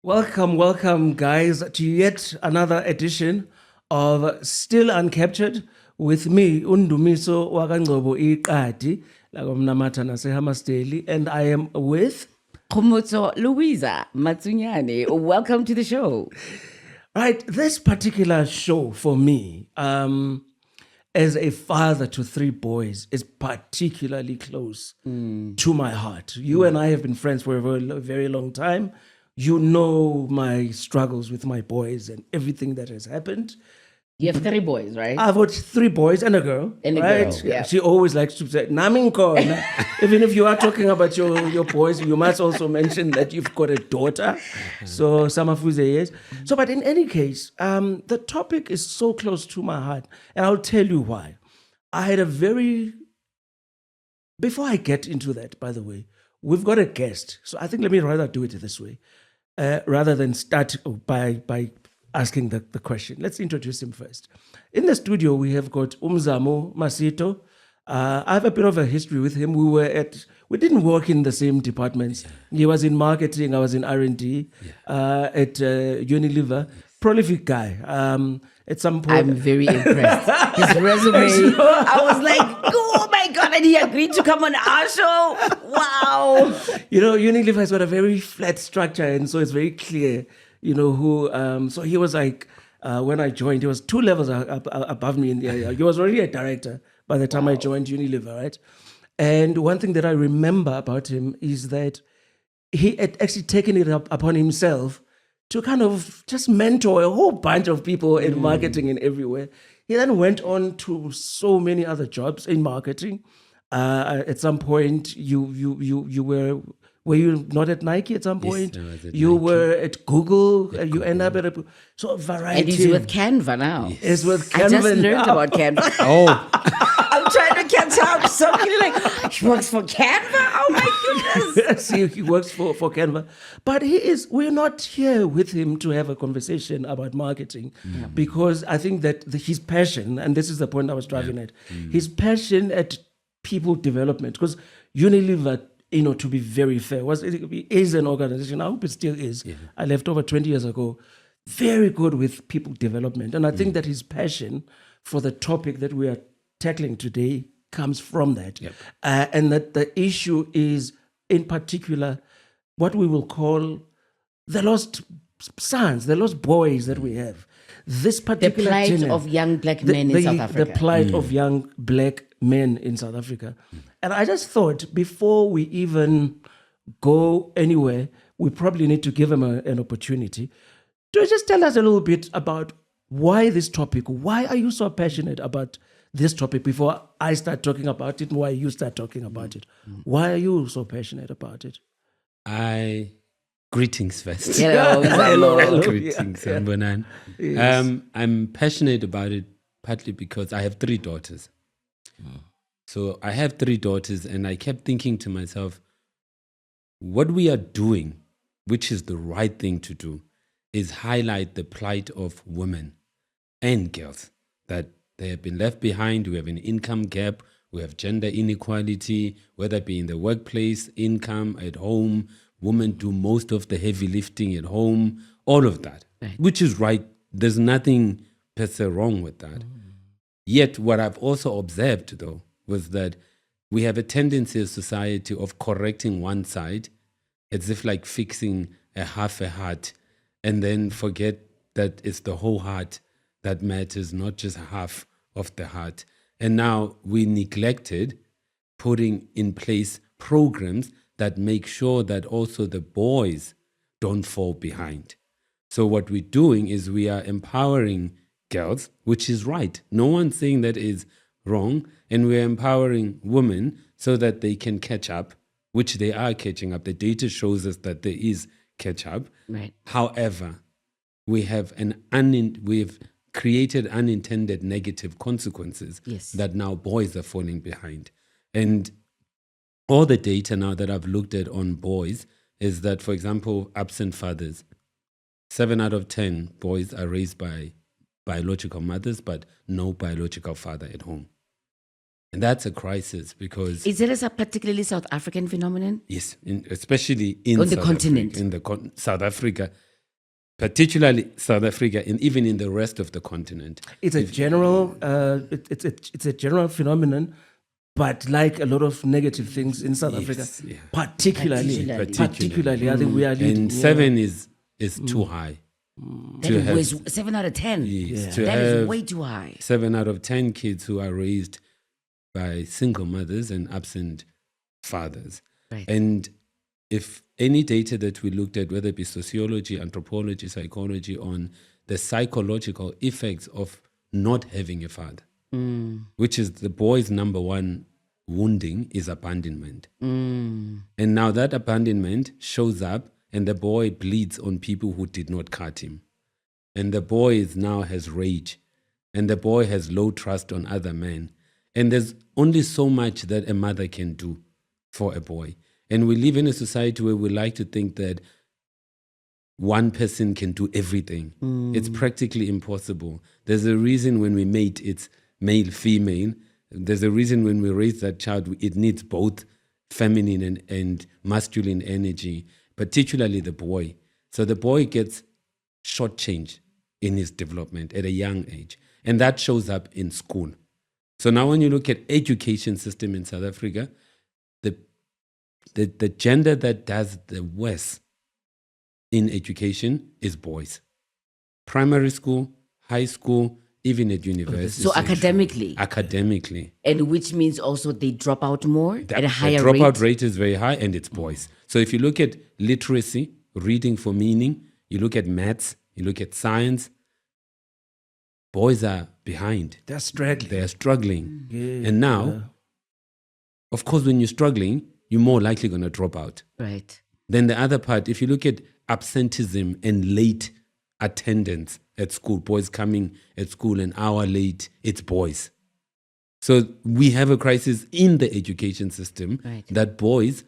Welcome, guys, to yet another edition of Still Uncaptured with me, Ndumiso Ngcobo iqadi la komnamatha naseHamasteli, and I am with Kgomotso Matsunyane. Welcome to the show. Right, this particular show for me, as a father to three boys, is particularly close to my heart. You and I have been friends for a very long time. You know my struggles with my boys and everything that has happened. You have three boys, right? I've got three boys and a girl. And a right? girl, yeah. She always likes to say, Naminko. Even if you are talking about your boys, you must also mention that you've got a daughter. So, Samafuze, yes. So, but in any case, the topic is so close to my heart. And I'll tell you why. I had before I get into that, by the way, we've got a guest. So I think let me rather do it this way. Rather than start by asking the question. Let's introduce him first. In the studio, we have got Mzamo Masito. I have a bit of a history with him. We didn't work in the same departments. Yeah. He was in marketing, I was in R&D at Unilever. Prolific guy. At some point, I'm very impressed. His resume. I was like, oh my God, and he agreed to come on our show. Wow. Unilever has got a very flat structure, and so it's very clear, who. So he was like, when I joined, he was 2 levels above me in the area. He was already a director by the time I joined Unilever, right? And one thing that I remember about him is that he had actually taken it upon himself to kind of just mentor a whole bunch of people in marketing and everywhere. He then went on to so many other jobs in marketing. At some point, you were you not at Nike at some point? Yes, I was at you Nike. were at Google. You end up at a variety. And he's with Canva now. He's with Canva. I just learned about Canva. Oh, I'm trying to catch up. So you're like, he works for Canva? Oh my goodness. See, he works for Canva. But we're not here with him to have a conversation about marketing because I think that his passion, and this is the point I was driving at, his passion at people development, because Unilever, to be very fair, is an organization, I hope it still is. Yeah. I left over 20 years ago, very good with people development. And I think that his passion for the topic that we are tackling today comes from that. Yep. And that the issue is, in particular, what we will call the lost sons, the lost boys that we have. This particular The plight of young black men in South Africa. The plight of young black men in South Africa. And I just thought, before we even go anywhere, we probably need to give them an opportunity to just tell us a little bit about why this topic. Why are you so passionate about this topic before I start talking about it and why you start talking about it? Why are you so passionate about it? Greetings first. Hello. Greetings, Bonan. Yes. I'm passionate about it partly because I have 3 daughters. So I have 3 daughters, and I kept thinking to myself, what we are doing, which is the right thing to do, is highlight the plight of women and girls, that they have been left behind. We have an income gap. We have gender inequality, whether it be in the workplace, income, at home. Women do most of the heavy lifting at home, all of that, which is right. There's nothing per se wrong with that. Yet what I've also observed, though, was that we have a tendency as society of correcting one side as if like fixing a half a heart, and then forget that it's the whole heart that matters, not just half of the heart. And now we neglected putting in place programs that make sure that also the boys don't fall behind. So what we're doing is we are empowering girls, which is right. No one's saying that is wrong. And we're empowering women so that they can catch up, which they are catching up. The data shows us that there is catch up. Right. However, we have we've created unintended negative consequences that now boys are falling behind. And all the data now that I've looked at on boys is that, for example, absent fathers, 7 out of 10 boys are raised by biological mothers, but no biological father at home. And that's a crisis because... Is it a particularly South African phenomenon? Yes, especially in on the South continent. Africa, South Africa, particularly South Africa and even in the rest of the continent. It's a general, it's a general phenomenon, but like a lot of negative things in South Africa, yeah. particularly, I think we are leading. And 7 is too high. That was 7 out of 10. Yes, That is way too high. 7 out of 10 kids who are raised by single mothers and absent fathers. Right. And if any data that we looked at, whether it be sociology, anthropology, psychology, on the psychological effects of not having a father, which is the boy's number one wounding, is abandonment. And now that abandonment shows up and the boy bleeds on people who did not cut him. And the boy now has rage. And the boy has low trust on other men. And there's only so much that a mother can do for a boy. And we live in a society where we like to think that one person can do everything. It's practically impossible. There's a reason when we mate, it's male, female. There's a reason when we raise that child, it needs both feminine and masculine energy, particularly the boy. So the boy gets shortchanged in his development at a young age. And that shows up in school. So now when you look at education system in South Africa, the gender that does the worst in education is boys. Primary school, high school, even at university. So academically. Academically. And which means also they drop out more at a higher the dropout rate. rate is very high, and it's boys. So if you look at literacy, reading for meaning, you look at maths, you look at science, boys are behind. They're struggling. They are struggling. Yeah, and now, of course, when you're struggling, you're more likely going to drop out. Right. Then the other part, if you look at absenteeism and late attendance at school, boys coming at school an hour late, it's boys. So we have a crisis in the education system that boys,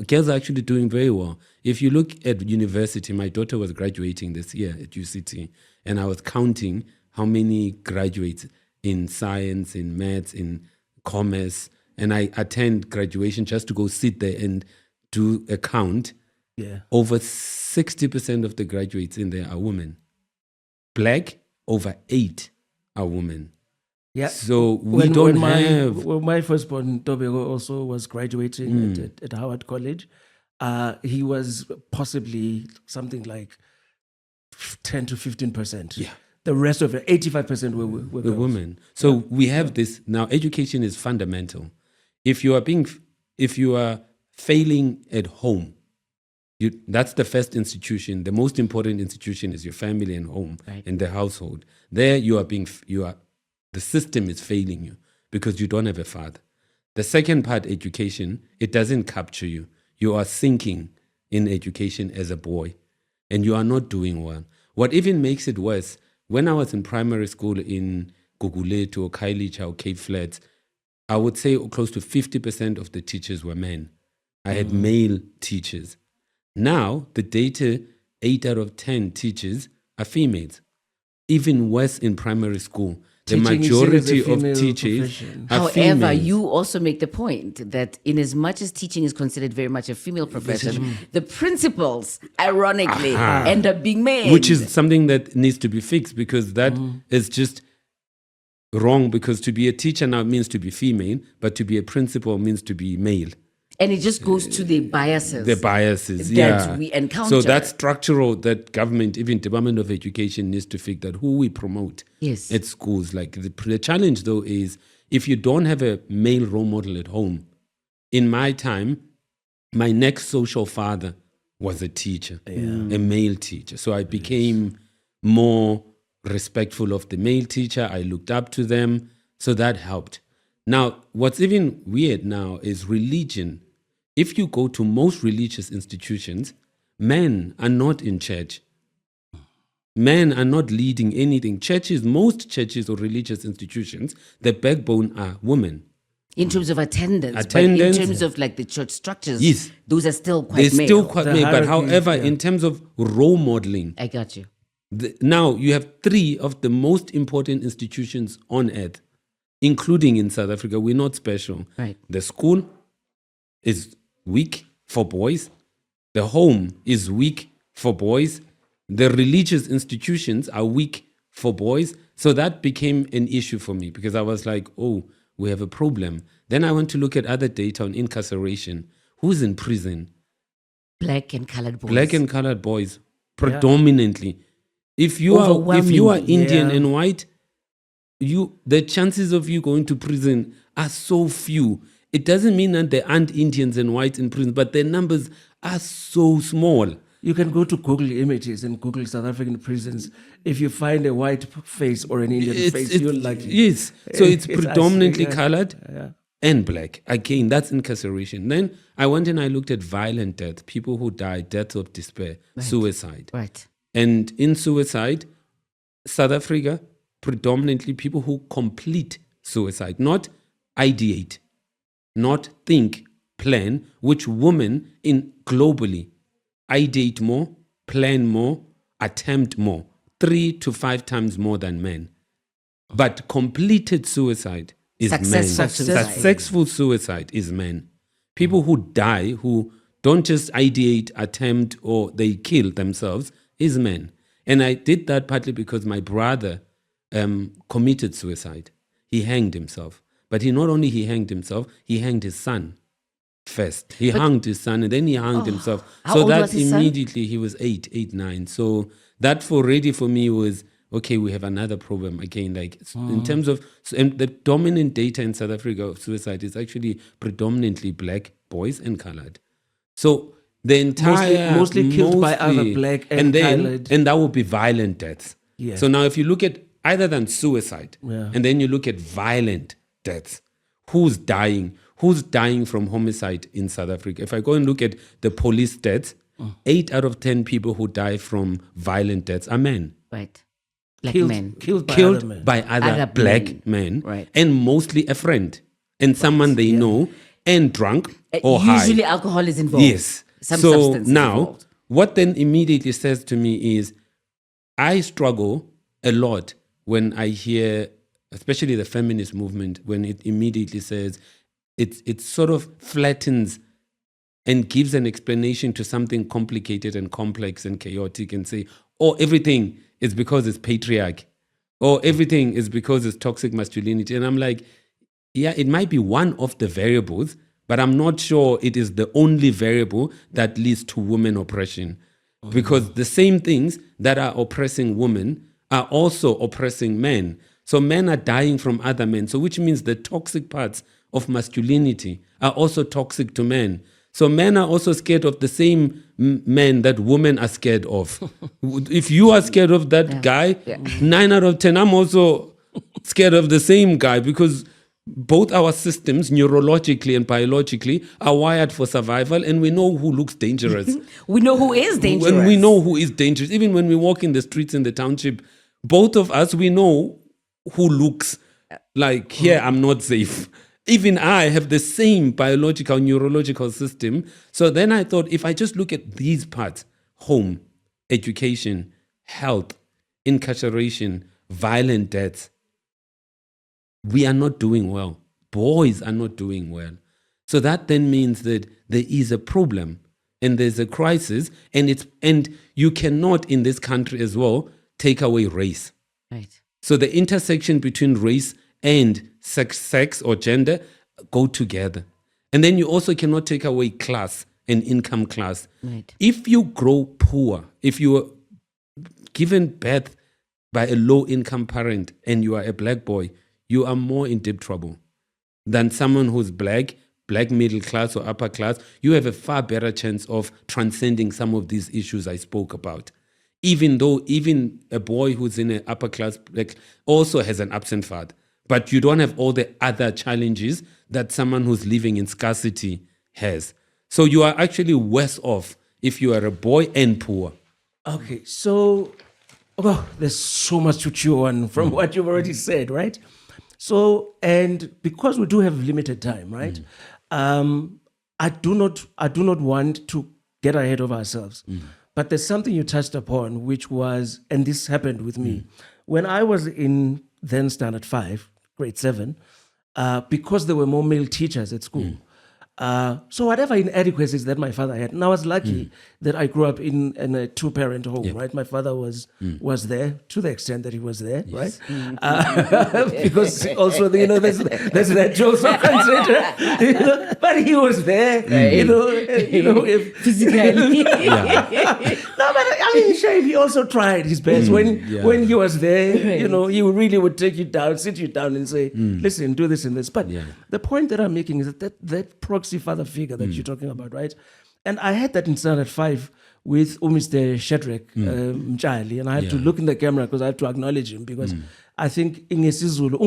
girls are actually doing very well. If you look at university, my daughter was graduating this year at UCT, and I was counting how many graduates in science, in maths, in commerce, and I attend graduation just to go sit there and do a count. Yeah. Over 60% of the graduates in there are women. Black, over 8 are women. Yeah. So when my firstborn Tobego also was graduating at Howard College, he was possibly something like 10 to 15%. Yeah. The rest of it, 85% were women. So we have this now. Education is fundamental. If you are failing at home, that's the first institution. The most important institution is your family and home and the household. There the system is failing you because you don't have a father. The second part, education, it doesn't capture you. You are sinking in education as a boy and you are not doing well. What even makes it worse, when I was in primary school in Gugulethu or Khayelitsha or Cape Flats, I would say close to 50% of the teachers were men. I had male teachers. Now, the data, 8 out of 10 teachers are females. Even worse in primary school. The majority of teachers are However, females. you also make the point that in as much as teaching is considered very much a female profession, the principals, ironically, end up being male. Which is something that needs to be fixed because that is just wrong, because to be a teacher now means to be female, but to be a principal means to be male. And it just goes to the biases. The biases, that we encounter. So that's structural, that government, even Department of Education needs to fix that, who we promote at schools. Like the challenge though is if you don't have a male role model at home. In my time, my next social father was a teacher, a male teacher. So I became more respectful of the male teacher. I looked up to them. So that helped. Now, what's even weird now is religion. If you go to most religious institutions, men are not in church. Men are not leading anything. Most churches or religious institutions, the backbone are women. In terms of attendance. But in terms of like the church structures, those are still quite male. They're still quite male, but however, in terms of role modeling. I got you. Now, you have 3 of the most important institutions on earth, including in South Africa. We're not special. Right. The school is weak for boys. The home is weak for boys. The religious institutions are weak for boys. So that became an issue for me because I was like, oh, we have a problem. Then I went to look at other data on incarceration. Who's in prison? Black and colored boys. Black and colored boys, predominantly. If you are Indian and white, the chances of you going to prison are so few. It doesn't mean that there aren't Indians and whites in prison, but their numbers are so small. You can go to Google Images and Google South African prisons. If you find a white face or an Indian face, you're lucky. Yes. So it's predominantly colored and black. Again, that's incarceration. Then I went and I looked at violent death, people who die, deaths of despair, suicide. Right. And in suicide, South Africa, predominantly people who complete suicide, not ideate, not think, plan, which women in globally ideate more, plan more, attempt more, 3 to 5 times more than men. But completed suicide is men. Successful suicide is men. People who die, who don't just ideate, attempt, or they kill themselves, is men. And I did that partly because my brother committed suicide. He hanged himself. But not only he hanged himself, he hanged his son first. He hanged his son and then he hanged himself. How so old that was his immediately son? He was 8, 9. So that already for me was, okay, we have another problem again. Like in terms of, and the dominant data in South Africa of suicide is actually predominantly black boys and colored. So the entire mostly killed by other black and colored. And that would be violent deaths. Yeah. So now if you look at either than suicide and then you look at violent deaths, who's dying from homicide in South Africa? If I go and look at the police deaths, 8 out of 10 people who die from violent deaths are men. Right. Black Killed, men. killed by other black men. Right. And mostly a friend and someone they know and drunk or high. Usually alcohol is involved. Yes. Some so substance now, involved. what then immediately says to me is, I struggle a lot when I hear, especially the feminist movement, when it immediately says, it sort of flattens and gives an explanation to something complicated and complex and chaotic and say, oh, everything is because it's patriarchy, or everything is because it's toxic masculinity. And I'm like, yeah, it might be one of the variables, but I'm not sure it is the only variable that leads to women oppression. Because the same things that are oppressing women are also oppressing men. So men are dying from other men. So which means the toxic parts of masculinity are also toxic to men. So men are also scared of the same men that women are scared of. If you are scared of that guy, 9 out of 10, I'm also scared of the same guy, because both our systems, neurologically and biologically, are wired for survival, and we know who looks dangerous. We know who is dangerous. When we know who is dangerous. Even when we walk in the streets in the township, both of us, we know who looks like, here, I'm not safe. Even I have the same biological, neurological system. So then I thought, if I just look at these parts, home, education, health, incarceration, violent deaths, we are not doing well. Boys are not doing well. So that then means that there is a problem and there's a crisis, and you cannot in this country as well take away race. Right. So the intersection between race and sex or gender go together. And then you also cannot take away class and income class. Right. If you grow poor, if you are given birth by a low income parent and you are a black boy, you are more in deep trouble than someone who's black middle class or upper class. You have a far better chance of transcending some of these issues I spoke about. Even though even a boy who's in an upper class black also has an absent father, but you don't have all the other challenges that someone who's living in scarcity has. So you are actually worse off if you are a boy and poor. Okay, so there's so much to chew on from what you've already said, right? So, and because we do have limited time, right? I do not want to get ahead of ourselves. But there's something you touched upon, which was, and this happened with me, when I was in then standard 5, grade 7, because there were more male teachers at school, So whatever inadequacies that my father had, and I was lucky that I grew up in a two-parent home, right? My father was there to the extent that he was there, right? Because also, there's that Joseph consider, but he was there, physically. No, but I mean, Shane, he also tried his best. When he was there, he really would take you down, sit you down and say, listen, do this and this. But the point that I'm making is that proxy father figure that you're talking about, right? And I had that in Standard 5 with Mr. Shadrach Mchali, and I had to look in the camera because I had to acknowledge him because I think in Sizulu,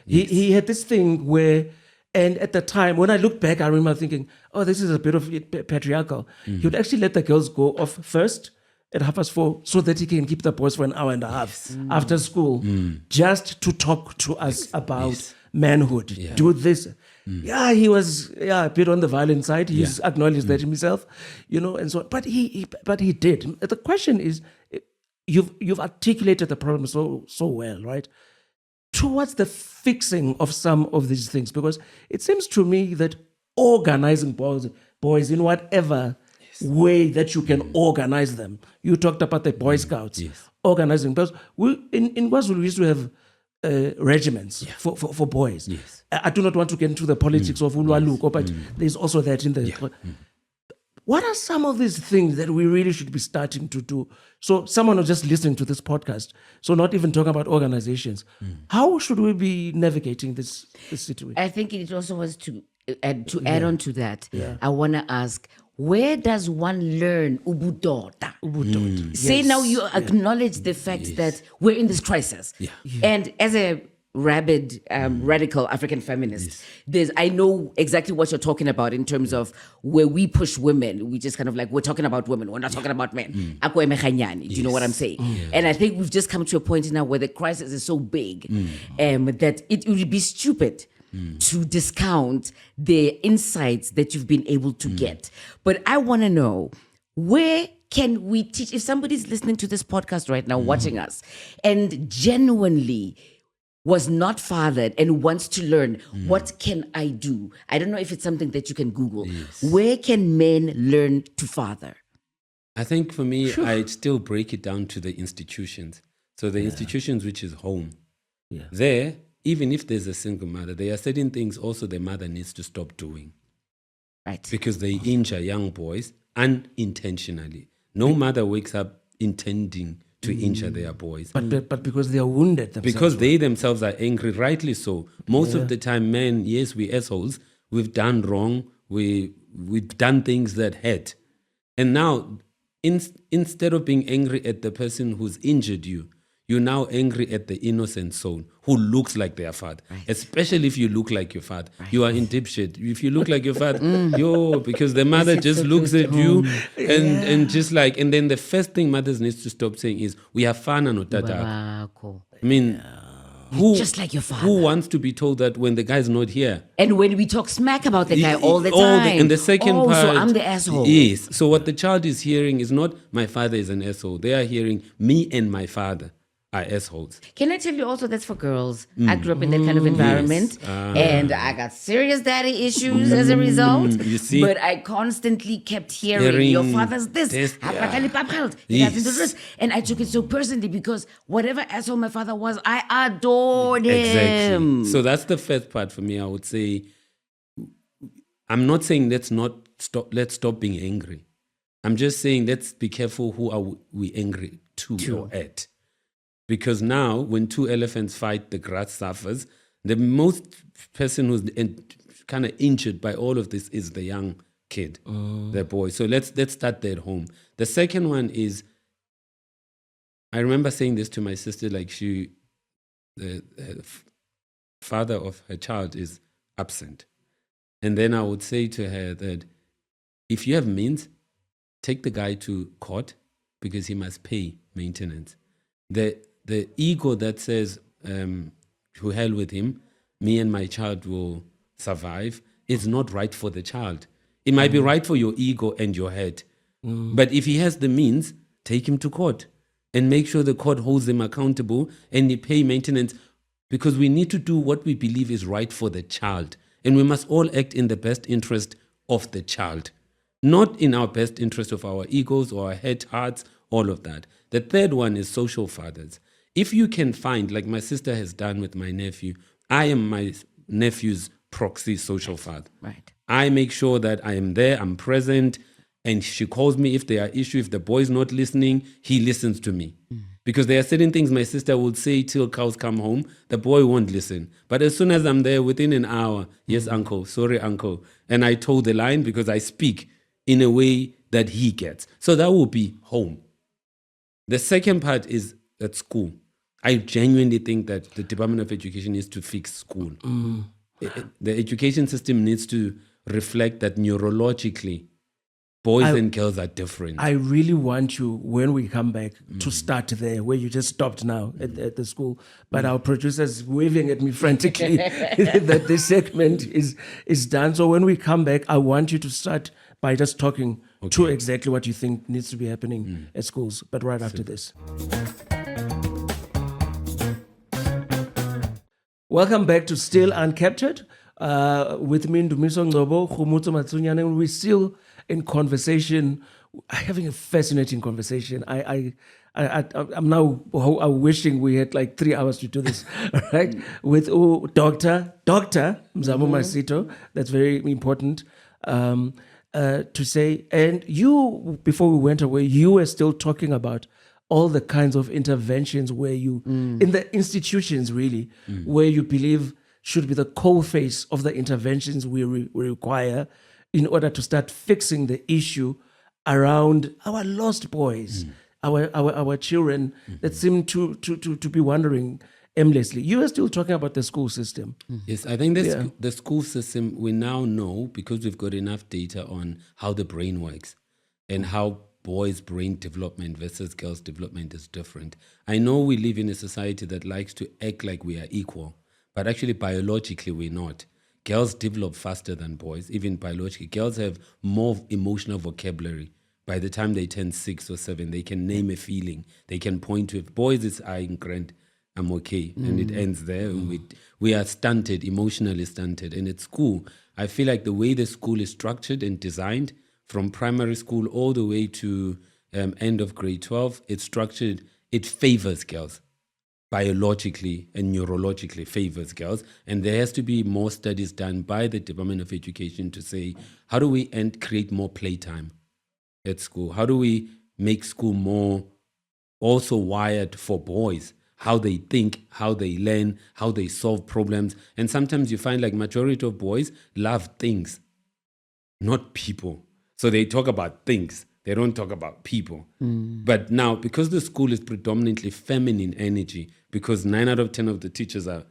he had this thing where, and at the time, when I look back, I remember thinking, oh, this is a bit of patriarchal. He would actually let the girls go off first at 4:30 so that he can keep the boys for an hour and a half after school just to talk to us about manhood. Do this. He was a bit on the violent side. He's acknowledged that himself, and so on. But he did. The question is, you've articulated the problem so well, right? Towards the fixing of some of these things, because it seems to me that organizing boys in whatever way that you can organize them. You talked about the Boy Scouts organizing, because in KwaZulu we used to have regiments for boys. I do not want to get into the politics of Ulwaluko, but there's also that in the. What are some of these things that we really should be starting to do? So someone who's just listening to this podcast, so not even talking about organizations, how should we be navigating this situation? I think it also was to add on to that. I want to ask, where does one learn ubudota? Say now you acknowledge the fact that we're in this crisis. And as a rabid, radical African feminist, I know exactly what you're talking about in terms of where we push women. We just kind of we're talking about women. We're not talking about men. Do you know what I'm saying? And I think we've just come to a point now where the crisis is so big that it would be stupid to discount the insights that you've been able to get. But I want to know, where can we teach? If somebody's listening to this podcast right now, watching us, and genuinely was not fathered and wants to learn, what can I do? I don't know if it's something that you can Google. Where can men learn to father? I think for me, I'd still break it down to the institutions. So the institutions, which is home. There, even if there's a single mother, there are certain things also the mother needs to stop doing. Right. Because they injure young boys unintentionally. No mother wakes up intending to injure their boys. But because they are wounded themselves. Because they themselves are angry, rightly so. Most of the time, men, yes, we assholes, we've done wrong, we've done things that hurt. And now, instead of being angry at the person who's injured you, you're now angry at the innocent soul who looks like their father. Especially if you look like your father. You are in deep shit. If you look like your father, because the mother just looks at you and just and then the first thing mothers needs to stop saying is, we have fana no tata. I mean, just like your father. Who wants to be told that when the guy's not here? And when we talk smack about the guy all the time. And the second part. So I'm the asshole. Yes. So what the child is hearing is not, my father is an asshole. They are hearing, me and my father are assholes. Can I tell you also that's for girls? I grew up in that kind of environment and I got serious daddy issues as a result. You see? But I constantly kept hearing your father's this. And I took it so personally because whatever asshole my father was, I adored him. Exactly. So that's the first part for me. I would say, I'm not saying let's stop being angry. I'm just saying let's be careful who are we angry to or at. Because now, when two elephants fight, the grass suffers. The most person who's kind of injured by all of this is the young kid, the boy. So let's start there at home. The second one is, I remember saying this to my sister, the father of her child is absent. And then I would say to her that if you have means, take the guy to court because he must pay maintenance. The ego that says, to hell with him, me and my child will survive, is not right for the child. It might be right for your ego and your head. But if he has the means, take him to court and make sure the court holds him accountable and they pay maintenance, because we need to do what we believe is right for the child And we must all act in the best interest of the child, not in our best interest of our egos or our hearts, all of that. The third one is social fathers. If you can find, like my sister has done with my nephew, I am my nephew's proxy social father. Right. I make sure that I am there, I'm present, and she calls me if there are issues. If the boy's not listening, he listens to me. Because there are certain things my sister would say till cows come home, the boy won't listen. But as soon as I'm there, within an hour, yes, uncle, sorry, uncle. And I toe the line because I speak in a way that he gets. So that will be home. The second part is at school. I genuinely think that the Department of Education needs to fix school. The education system needs to reflect that neurologically, boys and girls are different. I really want you, when we come back, to start there, where you just stopped now at the school. But our producer's waving at me frantically that this segment is done. So when we come back, I want you to start by just talking to exactly what you think needs to be happening at schools. But right after this. Welcome back to Still Uncaptured. With me, Ndumiso Ngcobo, Kgomotso Matsunyane, and we're still in conversation, having a fascinating conversation. I'm now wishing we had like 3 hours to do this, right? With Dr. Mzamo Masito. That's very important to say. And you, before we went away, you were still talking about all the kinds of interventions where you, in the institutions really, where you believe should be the core face of the interventions we require in order to start fixing the issue around our lost boys, our children that seem to be wandering aimlessly. You are still talking about the school system. Yes, I think the school system, we now know, because we've got enough data on how the brain works and how boys' brain development versus girls' development is different. I know we live in a society that likes to act like we are equal, but actually biologically we're not. Girls develop faster than boys, even biologically. Girls have more emotional vocabulary. By the time they turn 6 or 7, they can name a feeling. They can point to it. Boys, it's I'm grand, I'm okay. And it ends there. We are stunted, emotionally stunted. And at school, I feel like the way the school is structured and designed, from primary school all the way to end of grade 12, it's structured, it favors girls. Biologically and neurologically favors girls. And there has to be more studies done by the Department of Education to say, how do we create more playtime at school? How do we make school more also wired for boys? How they think, how they learn, how they solve problems. And sometimes you find like majority of boys love things, not people. So they talk about things. They don't talk about people. But now, because the school is predominantly feminine energy, because 9 out of 10 of the teachers are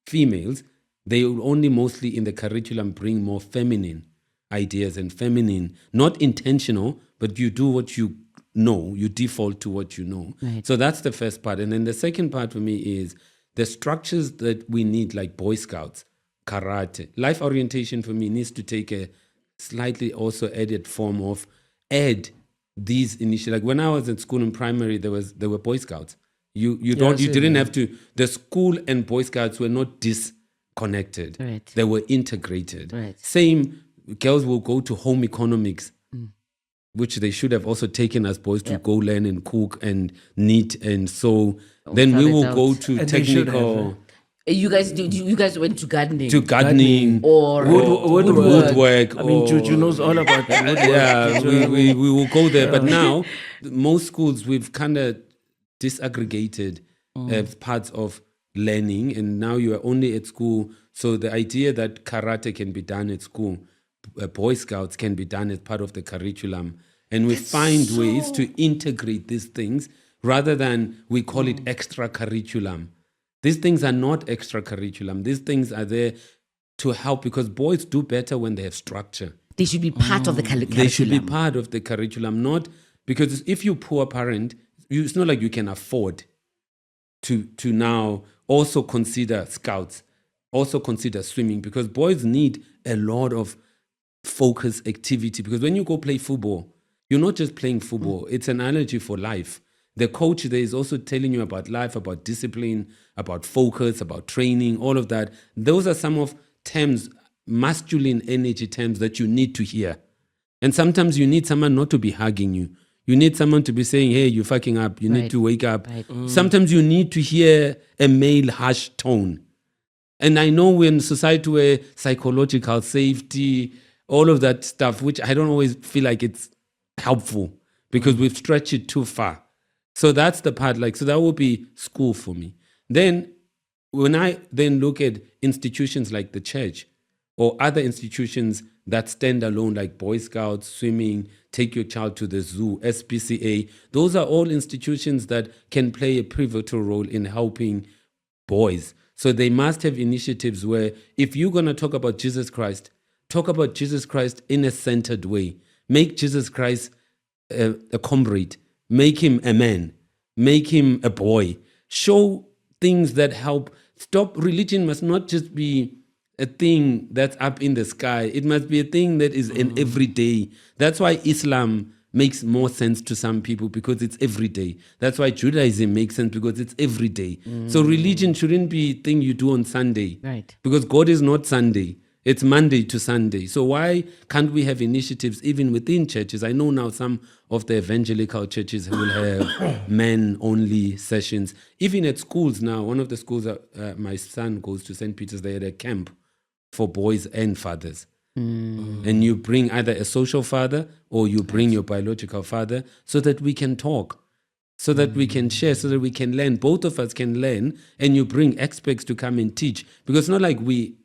females, they will only mostly in the curriculum bring more feminine ideas and feminine, not intentional, but you do what you know, you default to what you know. Right. So that's the first part. And then the second part for me is the structures that we need, like Boy Scouts, karate. Life orientation for me needs to take a slightly also added form of these initial, like when I was at school in primary, there were Boy Scouts. You didn't have to. The school and Boy Scouts were not disconnected. Right. They were integrated. Right. Same, girls will go to home economics, which they should have also taken as boys to go learn and cook and knit and sew. Then we will go to and technical. You guys went to gardening? To gardening or woodwork. I mean, Juju knows all about that. Yeah, we will go there. But now, most schools, we've kind of disaggregated parts of learning, and now you are only at school. So the idea that karate can be done at school, Boy Scouts can be done as part of the curriculum, and we find ways to integrate these things rather than we call it extra curriculum. These things are not extra curriculum. These things are there to help, because boys do better when they have structure. They should be part of the curriculum. They should be part of the curriculum, not because if you're a poor parent, it's not like you can afford to now also consider scouts, also consider swimming, because boys need a lot of focus activity. Because when you go play football, you're not just playing football, it's an analogy for life. The coach there is also telling you about life, about discipline, about focus, about training, all of that. Those are some of terms masculine energy terms that you need to hear. And sometimes you need someone not to be hugging you. You need someone to be saying, hey, you're fucking up. You need to wake up. Sometimes you need to hear a male harsh tone. And I know we're in a society where psychological safety, all of that stuff, which I don't always feel like it's helpful because we've stretched it too far. So that's the part, so that would be school for me. Then when I then look at institutions like the church or other institutions that stand alone, like Boy Scouts, swimming, take your child to the zoo, SPCA, those are all institutions that can play a pivotal role in helping boys. So they must have initiatives where if you're going to talk about Jesus Christ in a centered way. Make Jesus Christ a comrade. Make him a man. Make him a boy. Show things that help. Stop. Religion must not just be a thing that's up in the sky. It must be a thing that is an everyday. That's why Islam makes more sense to some people because it's everyday. That's why Judaism makes sense because it's everyday. So religion shouldn't be a thing you do on Sunday. Right. Because God is not Sunday. It's Monday to Sunday. So why can't we have initiatives even within churches? I know now some of the evangelical churches will have men-only sessions. Even at schools now, one of the schools that my son goes to, St. Peter's, they had a camp for boys and fathers. And you bring either a social father or you bring your biological father so that we can talk, so that we can share, so that we can learn. Both of us can learn, and you bring experts to come and teach. Because it's not like we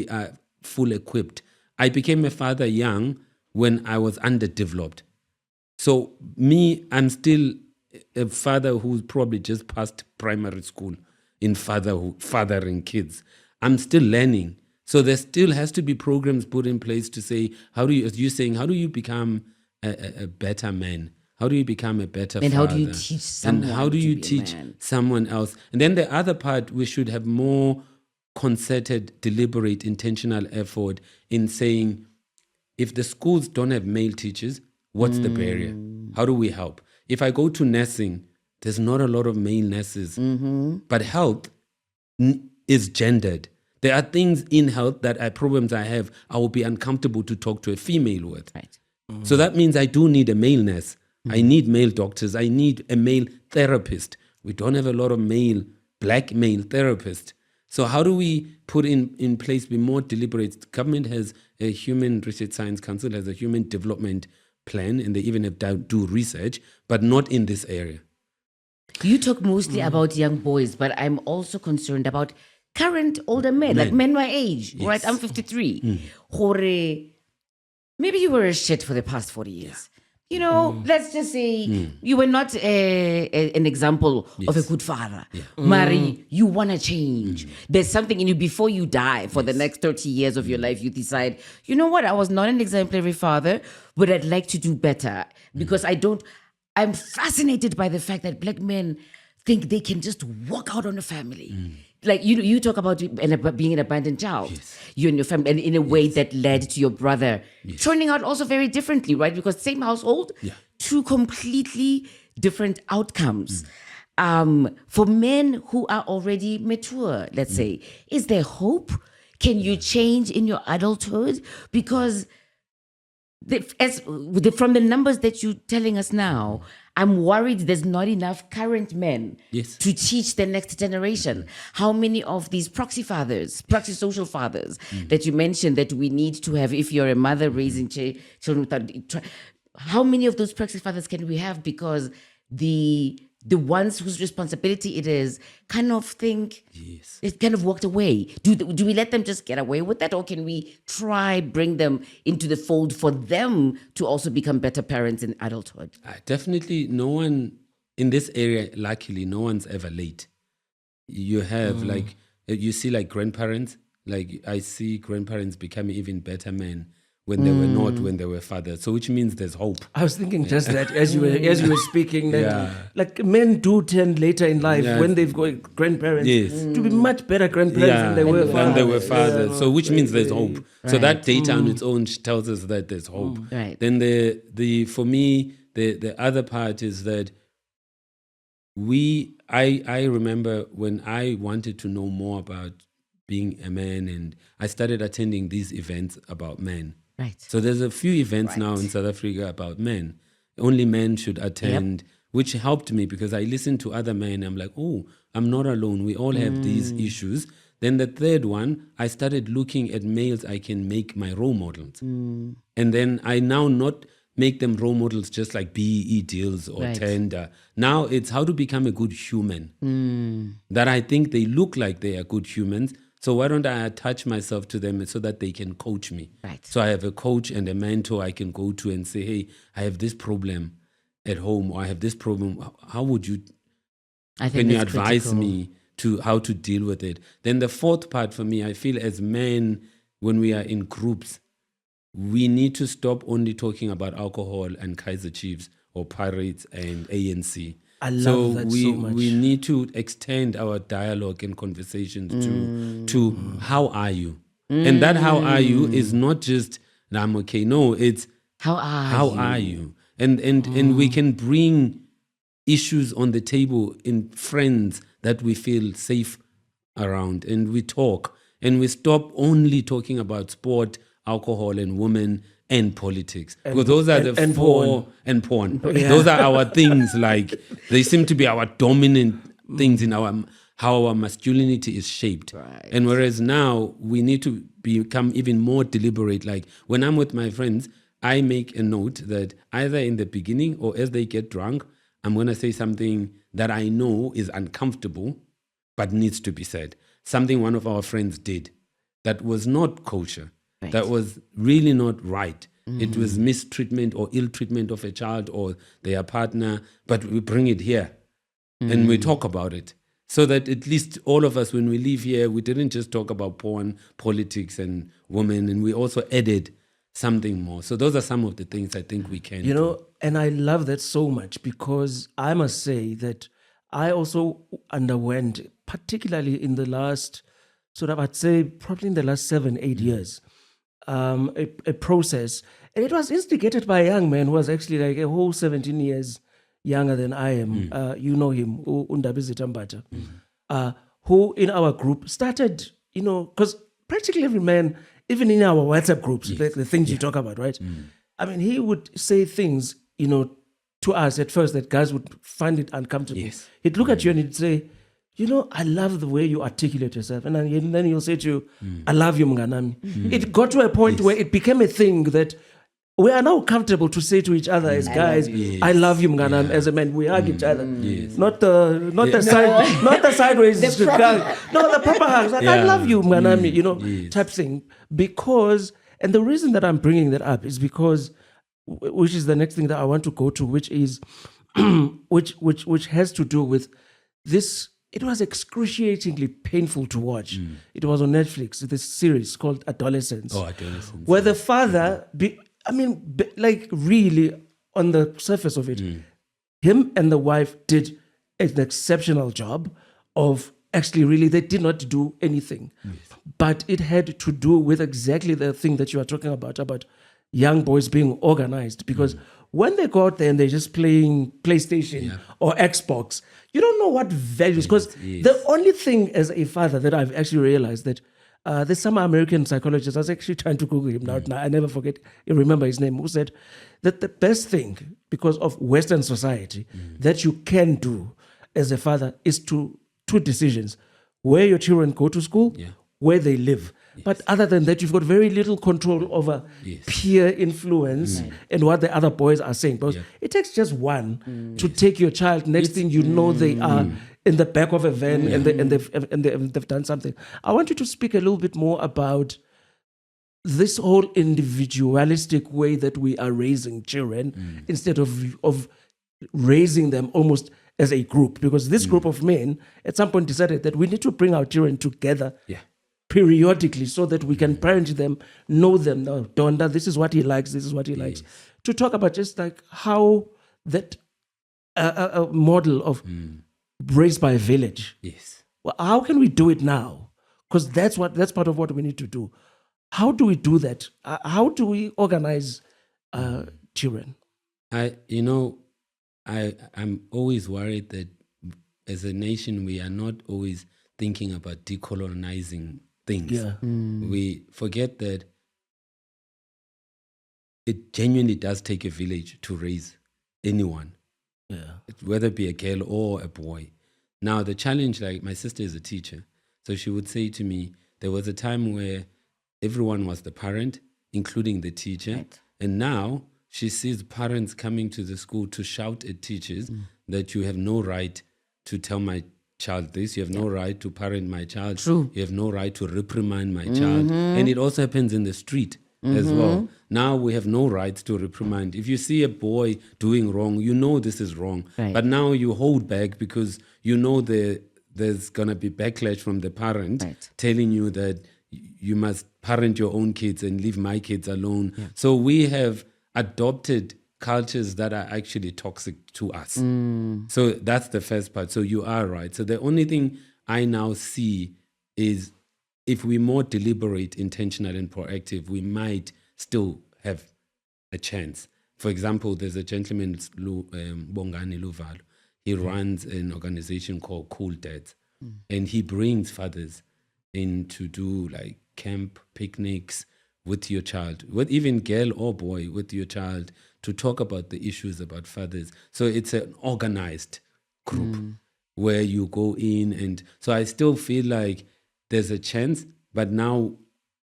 are full equipped. I became a father young when I was underdeveloped. So I'm still a father who's probably just passed primary school in fathering kids. I'm still learning. So there still has to be programs put in place to say, how do you become a better man? How do you become a better father? And how do you teach someone And how do you to be a teach man? someone else? And then the other part, we should have more concerted, deliberate, intentional effort in saying, if the schools don't have male teachers, what's the barrier? How do we help? If I go to nursing, there's not a lot of male nurses, but health is gendered. There are things in health that are problems I have, I will be uncomfortable to talk to a female with. Right. So that means I do need a male nurse. I need male doctors. I need a male therapist. We don't have a lot of black male therapists. So how do we put in place, be more deliberate? Government has a Human Research Science Council, has a human development plan, and they even have do research, but not in this area. You talk mostly about young boys, but I'm also concerned about current older men, like men my age, right? I'm 53. Hore, maybe you were a shit for the past 40 years. You know, let's just say you were not an example of a good father. Mari, you want to change. There's something in you before you die for the next 30 years of your life. You decide, you know what? I was not an exemplary father, but I'd like to do better because I'm fascinated by the fact that black men think they can just walk out on a family. Like you talk about being an abandoned child, you and your family, and in a way that led to your brother turning out also very differently, right? Because same household, two completely different outcomes. For men who are already mature, let's say, is there hope? Can you change in your adulthood? Because from the numbers that you're telling us now, I'm worried there's not enough current men to teach the next generation. How many of these proxy social fathers that you mentioned that we need to have if you're a mother raising children, how many of those proxy fathers can we have? Because the ones whose responsibility it is kind of think it kind of walked away. Do we let them just get away with that, or can we try bring them into the fold for them to also become better parents in adulthood? Definitely, no one in this area. Luckily, no one's ever late. You have you see grandparents. Like I see grandparents becoming even better men when they were not, when they were fathers. So which means there's hope. I was thinking just that as you were speaking, that like men do tend later in life when they've got grandparents to be much better grandparents than they were fathers. So which means there's hope. So that data on its own tells us that there's hope. Right. Then for me the other part is that I remember when I wanted to know more about being a man, and I started attending these events about men. Right. So there's a few events now in South Africa about men. Only men should attend, which helped me because I listened to other men. I'm like, oh, I'm not alone. We all have these issues. Then the third one, I started looking at males I can make my role models. And then I now not make them role models just like BEE deals or tender. Now it's how to become a good human. That I think they look like they are good humans. So why don't I attach myself to them so that they can coach me? Right. So I have a coach and a mentor I can go to and say, hey, I have this problem at home, or I have this problem. How would you, can you advise me to how to deal with it? Then the fourth part for me, I feel as men, when we are in groups, we need to stop only talking about alcohol and Kaiser Chiefs or Pirates and ANC. I love that so much. We need to extend our dialogue and conversations to how are you? And that how are you is not just I'm okay. No, it's how are you? And we can bring issues on the table in friends that we feel safe around, and we talk, and we stop only talking about sport, alcohol, and women and politics, because those are the four and porn. Those are our things. Like they seem to be our dominant things in how our masculinity is shaped. Right. And whereas now we need to become even more deliberate. Like when I'm with my friends, I make a note that either in the beginning or as they get drunk, I'm going to say something that I know is uncomfortable but needs to be said. Something one of our friends did that was not kosher. Right. That was really not right. It was mistreatment or ill treatment of a child or their partner, but we bring it here and we talk about it, so that at least all of us, when we leave here, we didn't just talk about porn, politics, and women, and we also added something more. So those are some of the things I think we can do. And I love that so much, because I must say that I also underwent, particularly in the last, I'd say probably in the last 7-8 years, a process. And it was instigated by a young man who was actually like a whole 17 years younger than I am. You know him, Undabizita Mbata, who in our group started, because practically every man, even in our WhatsApp groups, the things you talk about, right? I mean, he would say things, to us at first that guys would find it uncomfortable. Yes. He'd look at you and he'd say, I love the way you articulate yourself. And then he'll say to you, I love you, Mnganami. It got to a point where it became a thing that we are now comfortable to say to each other as guys, I love you, Mnganami. As a man, we hug each other. Not the sideways. The proper hugs. Like, I love you, Mnganami, type thing. Because, and the reason that I'm bringing that up is because, which is the next thing that I want to go to, which is, which has to do with this. It was excruciatingly painful to watch. It was on Netflix, this series called Adolescence. Oh, Adolescence. Where the father, like really on the surface of it, him and the wife did an exceptional job of actually really, they did not do anything. But it had to do with exactly the thing that you are talking about young boys being organized. Because when they go out there and they're just playing PlayStation or Xbox, you don't know what values, because the only thing as a father that I've actually realized that there's some American psychologist, I was actually trying to Google him now, I never forget, I remember his name, who said that the best thing, because of Western society, that you can do as a father is two decisions: where your children go to school, where they live. But other than that, you've got very little control over peer influence and what the other boys are saying. Because it takes just one to take your child. Next thing you know, they are in the back of a van and they've done something. I want you to speak a little bit more about this whole individualistic way that we are raising children instead of raising them almost as a group. Because this group of men at some point decided that we need to bring our children together periodically so that we can parent them, know them. Now, Donda, this is what he likes, this is what he likes. To talk about just like how that a model of raised by a village. Well, how can we do it now? Because that's part of what we need to do. How do we do that? How do we organize children? I'm always worried that as a nation we are not always thinking about decolonizing things. Yeah. We forget that it genuinely does take a village to raise anyone, whether it be a girl or a boy. Now, the challenge, like my sister is a teacher, so she would say to me, there was a time where everyone was the parent, including the teacher, and now she sees parents coming to the school to shout at teachers that you have no right to tell my child this, you have no right to parent my child, True. you have no right to reprimand my child. And it also happens in the street as well. Now we have no right to reprimand. If you see a boy doing wrong, you know this is wrong. Right. But now you hold back because you know there's going to be backlash from the parent telling you that you must parent your own kids and leave my kids alone. So we have adopted cultures that are actually toxic to us. So that's the first part. So you are right. So the only thing I now see is if we're more deliberate, intentional, and proactive, we might still have a chance. For example, there's a gentleman, Bongani Luvalo. He runs an organization called Cool Dads. And he brings fathers in to do like camp picnics with your child, with even girl or boy, with your child, to talk about the issues about fathers. So it's an organized group where you go in. And so I still feel like there's a chance, but now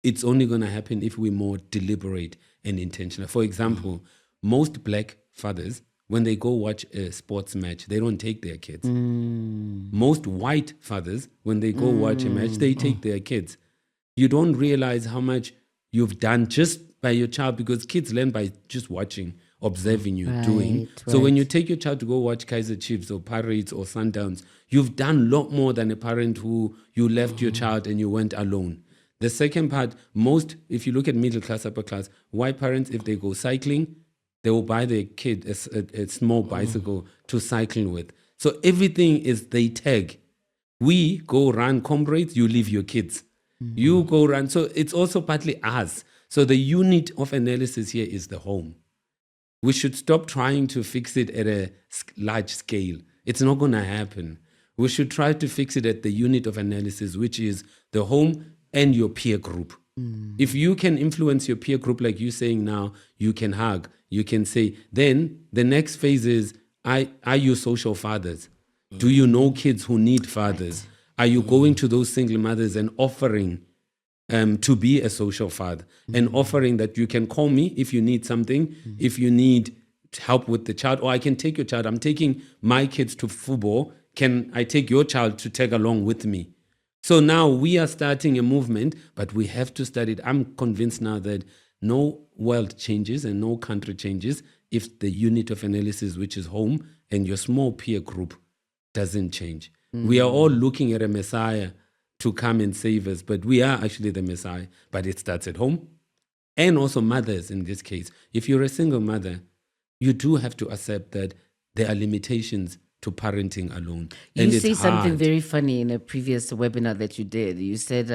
it's only going to happen if we're more deliberate and intentional. For example, most black fathers, when they go watch a sports match, they don't take their kids. Most white fathers, when they go watch a match, they take their kids. You don't realize how much you've done just by your child, because kids learn by just watching, observing you, doing. So when you take your child to go watch Kaizer Chiefs or Pirates or Sundowns, you've done a lot more than a parent who you left your child and you went alone. The second part, if you look at middle class, upper class, white parents, if they go cycling, they will buy their kid a small bicycle to cycle with. So everything is they tag. We go run comrades, you leave your kids. You go run. So it's also partly us. So the unit of analysis here is the home. We should stop trying to fix it at a large scale. It's not going to happen. We should try to fix it at the unit of analysis, which is the home and your peer group. If you can influence your peer group, like you're saying now, you can hug, you can say, then the next phase is, are you social fathers? Do you know kids who need fathers? Are you going to those single mothers and offering to be a social father and offering that you can call me if you need something, if you need help with the child, or I can take your child. I'm taking my kids to football. Can I take your child to tag along with me? So now we are starting a movement, but we have to start it. I'm convinced now that no world changes and no country changes if the unit of analysis, which is home, and your small peer group doesn't change. We are all looking at a Messiah to come and save us, but we are actually the Messiah. But it starts at home. And also mothers in this case. If you're a single mother, you do have to accept that there are limitations to parenting alone. You say something very funny in a previous webinar that you did. You said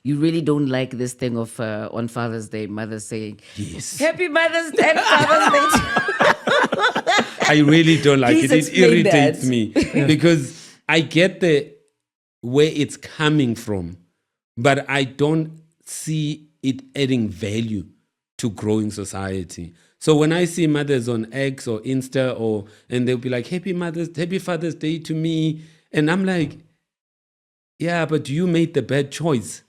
you really don't like this thing of on Father's Day, mothers saying, yes, Happy Mother's Day and Father's Day. I really don't like Please it. It irritates that. me because I get where it's coming from, but I don't see it adding value to growing society. So when I see mothers on X or Insta and they'll be like, Happy Father's Day to me. And I'm like, yeah, but you made the bad choice.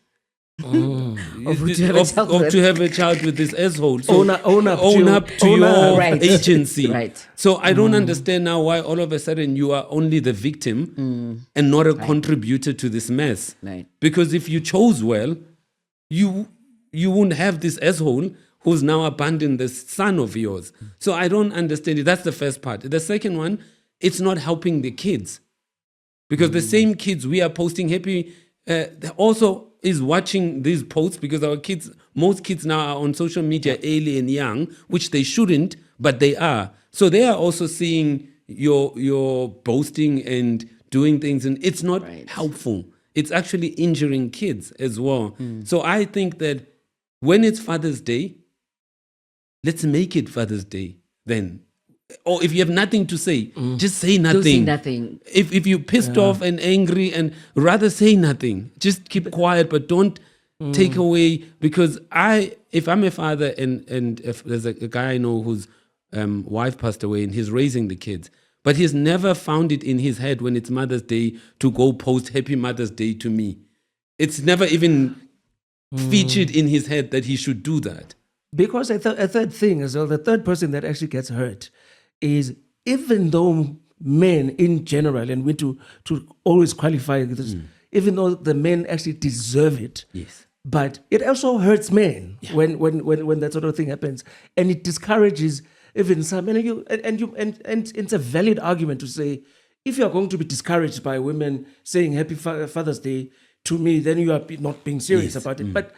To have a child with this asshole. So own up to your agency. Right. So I don't understand now why all of a sudden you are only the victim and not a contributor to this mess. Right. Because if you chose well, you wouldn't have this asshole who's now abandoned the son of yours. So I don't understand it. That's the first part. The second one, it's not helping the kids. Because the same kids we are posting happy, also is watching these posts, because most kids now are on social media early and young, which they shouldn't, but they are. So they are also seeing your boasting and doing things, and it's not helpful. It's actually injuring kids as well. So I think that when it's Father's Day, let's make it Father's Day then. Or if you have nothing to say, just say nothing. Don't say nothing. If you're pissed off and angry, and rather say nothing. Just keep quiet, but don't take away. Because if I'm a father and if there's a guy I know whose wife passed away and he's raising the kids, but he's never found it in his head when it's Mother's Day to go post Happy Mother's Day to me. It's never even featured in his head that he should do that. Because a third thing as well, the third person that actually gets hurt is, even though men in general, and we to always qualify this, even though the men actually deserve it, Yes. but it also hurts men when that sort of thing happens, and it discourages even some. And it's a valid argument to say, if you are going to be discouraged by women saying Happy Father's Day to me, then you are not being serious about it. But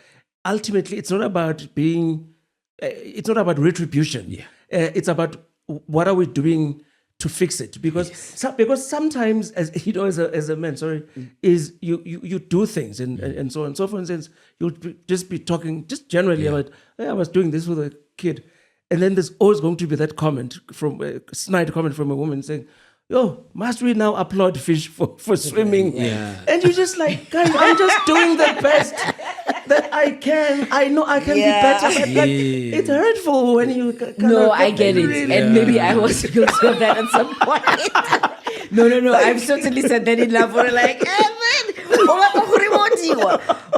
ultimately, it's not about being. It's not about retribution. Yeah. It's about what are we doing to fix it? Because sometimes, as a man, is you do things and so on. So, for instance, you'll just be talking just generally about, hey, I was doing this with a kid, and then there's always going to be that comment from a snide comment from a woman saying, "Yo, must we now applaud fish for swimming?" Yeah. And you're just like, guys, I'm just doing the best that I can. I know I can be better, but it's hurtful when you I get it. really- And maybe I was guilty of that at some point. No. I've certainly said that in love. We're like,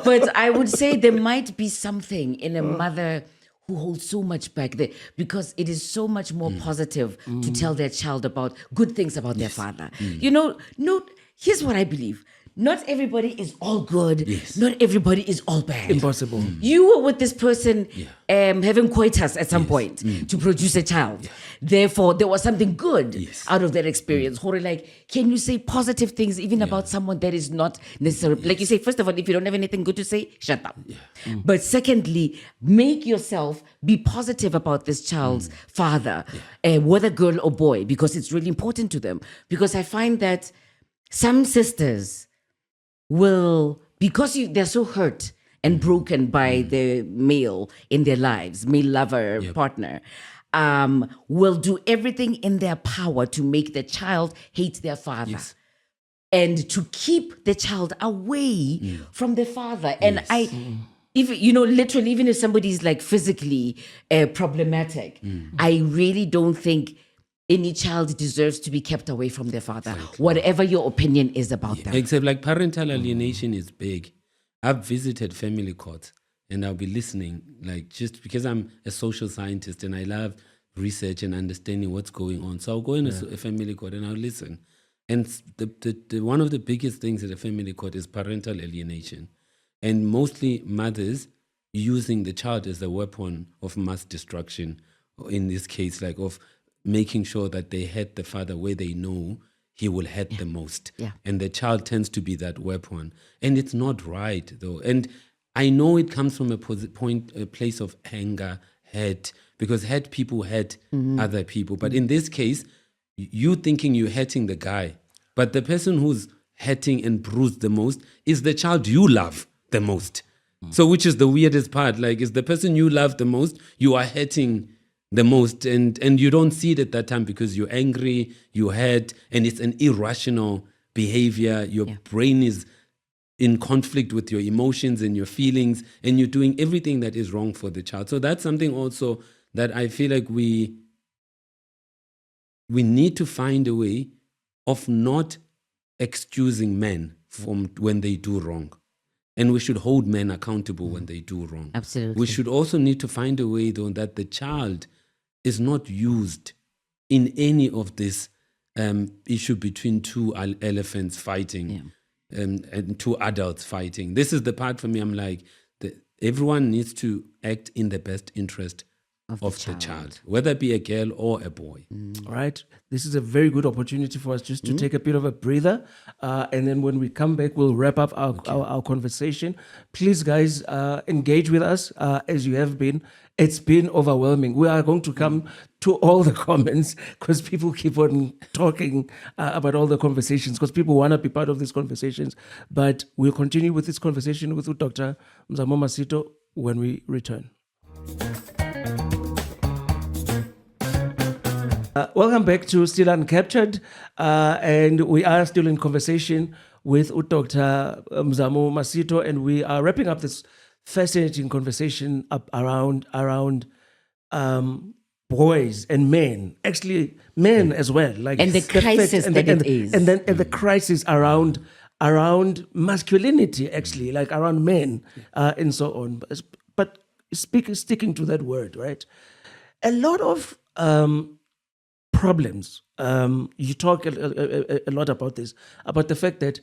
but I would say there might be something in a mother who holds so much back there, because it is so much more positive to tell their child about good things about their father. Here's what I believe. Not everybody is all good. Yes. Not everybody is all bad. Impossible. You were with this person having coitus at some point to produce a child. Therefore, there was something good out of that experience. Like, can you say positive things even about someone that is not necessarily... Like you say, first of all, if you don't have anything good to say, shut up. But secondly, make yourself be positive about this child's father, whether girl or boy, because it's really important to them. Because I find that some sisters will, because they're so hurt and broken by the male in their lives, male lover, partner, will do everything in their power to make the child hate their father and to keep the child away from the father. And literally, even if somebody's like physically problematic, I really don't think any child deserves to be kept away from their father, whatever your opinion is about them. Except like parental alienation is big. I've visited family courts and I'll be listening, like, just because I'm a social scientist and I love research and understanding what's going on. So I'll go in a family court and I'll listen. And the one of the biggest things at a family court is parental alienation. And mostly mothers using the child as a weapon of mass destruction, in this case, like of making sure that they hurt the father where they know he will hurt the most. Yeah. And the child tends to be that weapon. And it's not right, though. And I know it comes from a place of anger, hurt, because hurt people hurt other people. But in this case, you thinking you're hurting the guy, but the person who's hurting and bruised the most is the child you love the most. So which is the weirdest part? Like, is the person you love the most, you are hurting the most, and you don't see it at that time because you're angry, you hurt, and it's an irrational behavior. Your brain is in conflict with your emotions and your feelings, and you're doing everything that is wrong for the child. So that's something also that I feel like we need to find a way of not excusing men from when they do wrong. And we should hold men accountable when they do wrong. Absolutely. We should also need to find a way, though, that the child is not used in any of this issue between two elephants fighting and two adults fighting. This is the part for me, I'm like, everyone needs to act in the best interest of the child, whether it be a girl or a boy. All right. This is a very good opportunity for us just to take a bit of a breather. And then when we come back, we'll wrap up our conversation. Please, guys, engage with us as you have been. It's been overwhelming. We are going to come to all the comments because people keep on talking about all the conversations because people want to be part of these conversations. But we'll continue with this conversation with Dr. Mzamo Masito when we return. Welcome back to Still Uncaptured, and we are still in conversation with Dr. Mzamo Masito, and we are wrapping up this fascinating conversation around boys and men, actually men as well, like And the crisis that it is. and then the crisis around masculinity, actually, like around men, and so on. But sticking to that word, right? A lot of problems. You talk a lot about this, about the fact that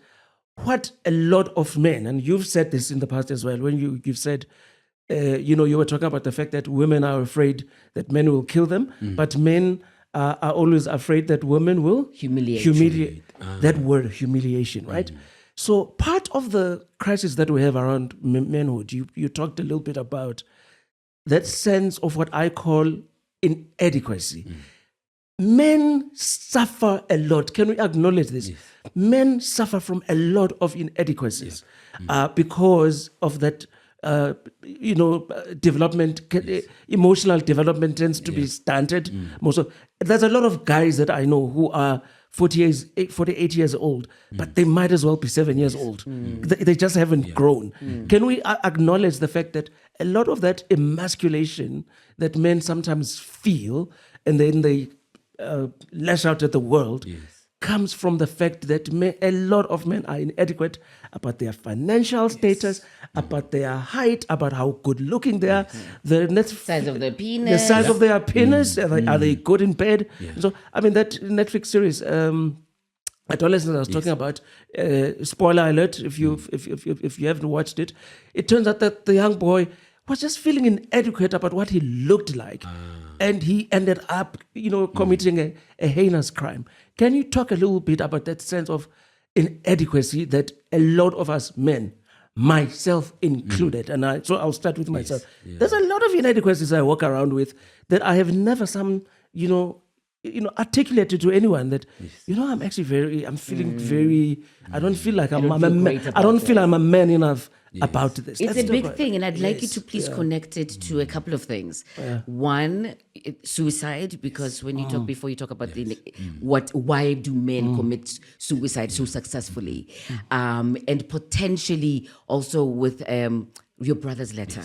what a lot of men, and you've said this in the past as well, when you've said, you were talking about the fact that women are afraid that men will kill them, but men are always afraid that women will Humiliate. That word, humiliation, right? So part of the crisis that we have around manhood, you talked a little bit about that sense of what I call inadequacy. Men suffer a lot. Can we acknowledge this? Yes. Men suffer from a lot of inadequacies because of that. Development, emotional development tends to be stunted. There's a lot of guys that I know who are 48 years old, but they might as well be 7 years old. They just haven't grown. Can we acknowledge the fact that a lot of that emasculation that men sometimes feel, and then they lash out at the world, comes from the fact that a lot of men are inadequate about their financial status, about their height, about how good looking they are, the Size of the penis. the size of their penis. Are they good in bed? So, I mean, that Netflix series, Adolescence, I was talking about. Spoiler alert! If you haven't watched it, it turns out that the young boy was just feeling inadequate about what he looked like, and he ended up, committing a heinous crime. Can you talk a little bit about that sense of inadequacy that a lot of us men, myself included, and so I'll start with myself. There's a lot of inadequacies I walk around with that I have never articulated to anyone that, I'm actually I'm feeling very, I don't feel like I'm a man. I don't feel I'm a man enough about this. It's That's a big not- thing, and I'd like you to please connect it to a couple of things. One, suicide, because when you talk before, you talk about why do men commit suicide so successfully, and potentially also with your brother's letter.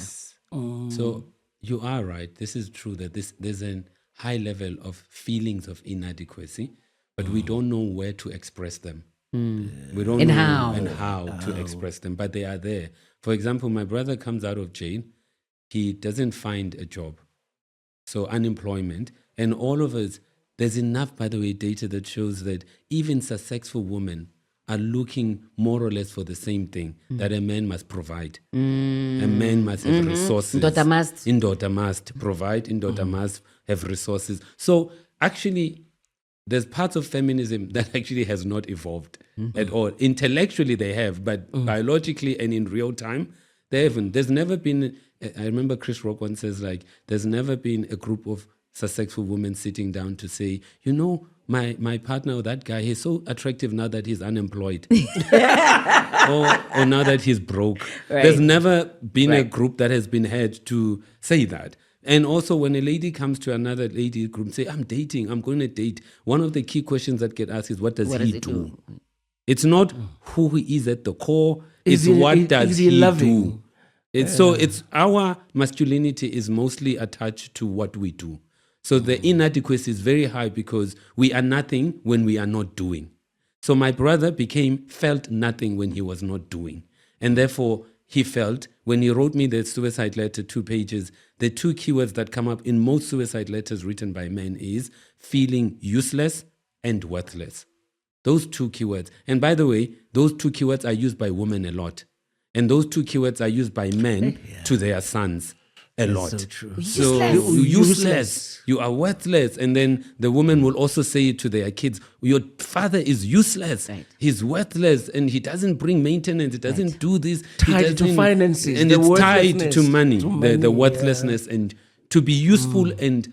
So you are right. This is true that there's a high level of feelings of inadequacy, but we don't know where to express them. We don't know how to express them, but they are there. For example, my brother comes out of jail. He doesn't find a job. So unemployment. And all of us, there's enough, by the way, data that shows that even successful women are looking more or less for the same thing, that a man must provide. A man must have resources. Indoda must provide. Indoda must have resources. So actually, there's parts of feminism that actually has not evolved at all. Intellectually, they have, but biologically and in real time, they haven't. There's never been, I remember Chris Rock once says, there's never been a group of successful women sitting down to say, my partner or that guy, he's so attractive now that he's unemployed. or now that he's broke. Right. There's never been a group that has been had to say that. And also when a lady comes to another lady group and say, I'm dating, I'm going to date, one of the key questions that get asked is, what does he do? It's not who he is at the core, it's what does he do? So it's our masculinity is mostly attached to what we do. So the inadequacy is very high because we are nothing when we are not doing. So my brother felt nothing when he was not doing. And therefore, he felt, when he wrote me the suicide letter, 2 pages, the 2 keywords that come up in most suicide letters written by men is feeling useless and worthless. Those 2 keywords. And by the way, those 2 keywords are used by women a lot. And those 2 keywords are used by men to their sons a lot. So true. So useless. You are worthless. And then the woman will also say it to their kids, your father is useless. Right. He's worthless and he doesn't bring maintenance. He doesn't do this. Tied to finances. And it's tied to money. The worthlessness. And to be useful and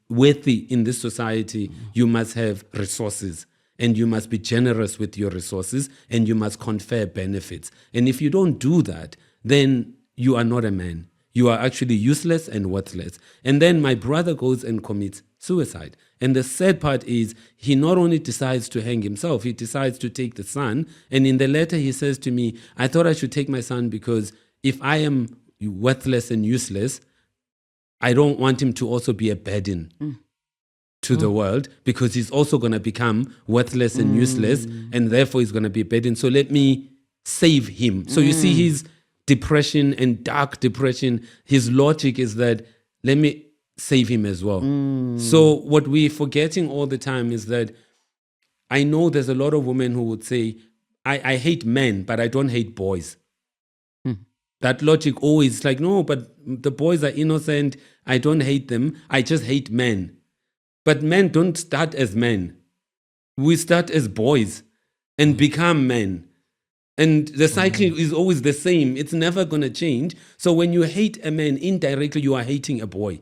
worthy in this society, you must have resources. And you must be generous with your resources. And you must confer benefits. And if you don't do that, then you are not a man. You are actually useless and worthless. And then my brother goes and commits suicide. And the sad part is he not only decides to hang himself, he decides to take the son. And in the letter, he says to me, I thought I should take my son because if I am worthless and useless, I don't want him to also be a burden to the world, because he's also going to become worthless and useless, and therefore he's going to be a burden. So let me save him. So you see his depression and dark depression, his logic is that let me save him as well. So what we're forgetting all the time is that I know there's a lot of women who would say, I hate men, but I don't hate boys. That logic always like, no, but the boys are innocent. I don't hate them. I just hate men. But men don't start as men. We start as boys and become men. And the cycle is always the same. It's never going to change. So when you hate a man, indirectly, you are hating a boy.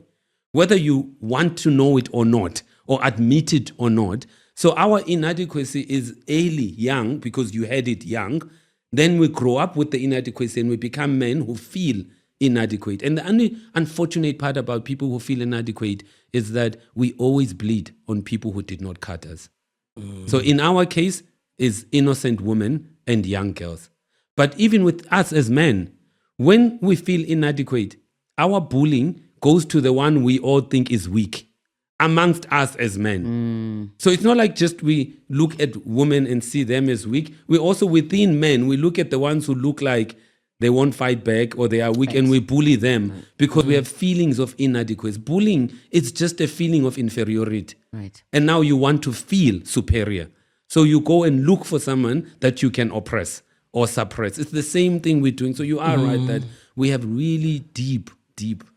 Whether you want to know it or not, or admit it or not. So our inadequacy is early, young, because you had it young. Then we grow up with the inadequacy and we become men who feel inadequate. And the only unfortunate part about people who feel inadequate is that we always bleed on people who did not cut us. So in our case is innocent women and young girls. But even with us as men, when we feel inadequate, our bullying goes to the one we all think is weak amongst us as men. So it's not like just we look at women and see them as weak. We also, within men, we look at the ones who look like they won't fight back or they are weak, and we bully them because we have feelings of inadequacy. Bullying, it's just a feeling of inferiority. Right. And now you want to feel superior. So you go and look for someone that you can oppress or suppress. It's the same thing we're doing. So you are right that we have really deep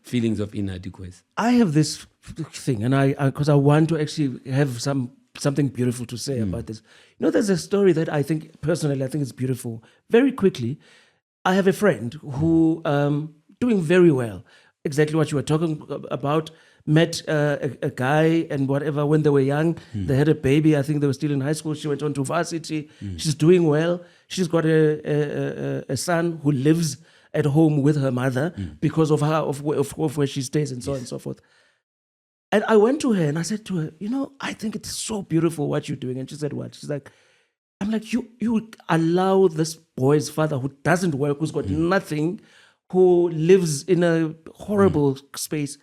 feelings of inadequacy. I have this thing, and because I want to actually have something beautiful to say about this. You know, there's a story that I think is beautiful. Very quickly, I have a friend who doing very well. Exactly what you were talking about. Met a guy and whatever when they were young. They had a baby. I think they were still in high school. She went on to varsity. She's doing well. She's got a son who lives at home with her mother because of where she stays and so on and so forth. And I went to her and I said to her, you know, I think it's so beautiful what you're doing. And she said, what? She's like, I'm like, you allow this boy's father who doesn't work, who's got nothing, who lives in a horrible space.